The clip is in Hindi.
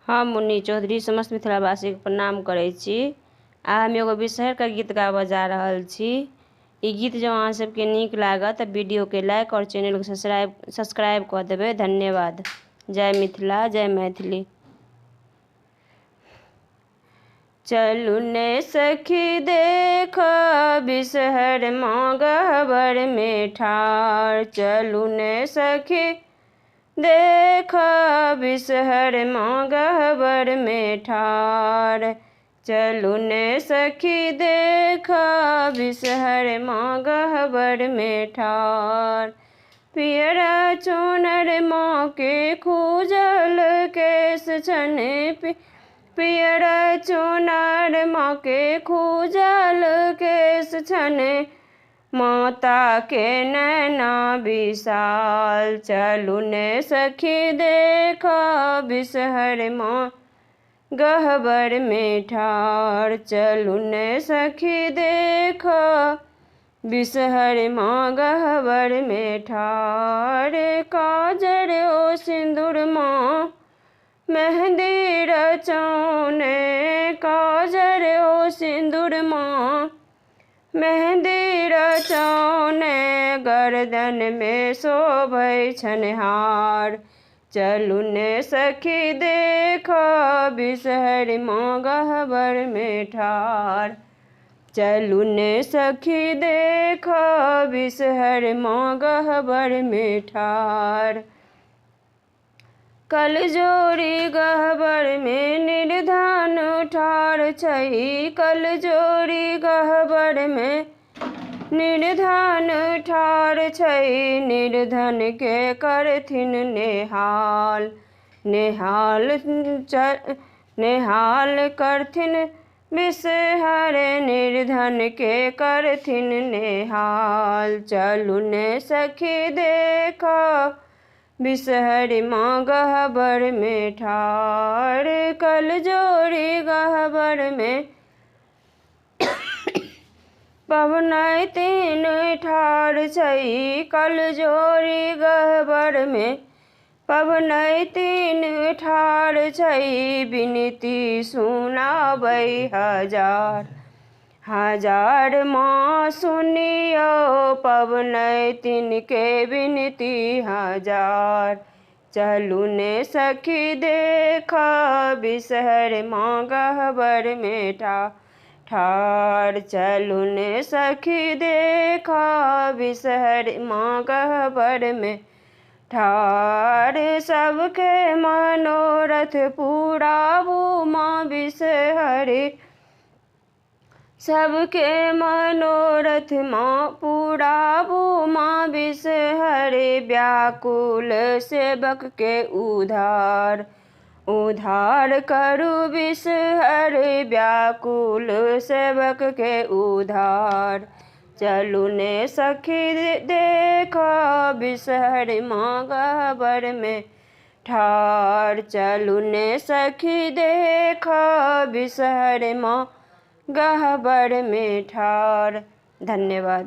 हम मुन्नी चौधरी समस्त मिथिलावासी के प्रणाम करै छी। आ हम एगो विषहर के गीत गाबऽ जा रहल छी। ई गीत जँ अहाँ सबके नीक लागत तऽ वीडियो के लाइक और चैनल के सब्सक्राइब कऽ देबै। धन्यवाद। जय मिथिला, जय मैथिली। चलू ने सखी देख विषहर माँ गह्वर में ठाढ़। चलू ने सखी देख विषहर माँ गह्वर में ठाढ़। चलू ने सखी देख विषहर माँ गह्वर में ठाढ़। पियरा चोनर माँ के खूजल केश छने। पियरा चोनर माँ के खूजल केश छने। माता के नैना विशाल। चलू ने सखी देख विषहर माँ गह्वर में ठाढ़। चलू ने सखी देख विषहर माँ गह्वर में ठाढ़। काजर ओ सिंदूर माँ मेहंदी रचौने। काजर ओ सिंदूर माँ मेहंदी रचौने। गर्दन में शोभै छनि हार। चलू ने सखी देख विषहर माँ गह्वर में ठाढ़। चलू ने सखी देख विषहर माँ गह्वर में ठाढ़। कलजोरी गह्वर में निर्धन ठाढ़ छै। कलजोरी गह्वर में निर्धन ठाढ़ छै। निर्धन के करथिन नेहाल। नेहाल करथिन विषहर। निर्धन के करथिन नेहाल। चलू ने सखी देख विषहर माँ गह्वर में ठाढ़। कलजोरी गह्वर में पबनैतिन ठाढ़ छै। कलजोरी गह्वर में पबनैतिन ठाढ़ छै। विनती सुनाबै हजार। हजार माँ सुनियो पबनैतिन के विनती हजार। चलू ने सखी देख विषहर माँ गह्वर में ठाढ़। चलू ने सखी देख विषहर माँ गह्वर में ठाढ़। सबके मनोरथ पुराबू माँ विषहरी। सबके मनोरथ माँ पुराबू माँ विषहरी। व्याकुल सेवक के उद्धार करू विषहर। व्याकुल सेवक के उद्धार। चलू ने सखी देख विषहर माँ गह्वर में ठाढ़। चलू ने सखी देख विषहर माँ गह्वर में ठाढ़। धन्यवाद।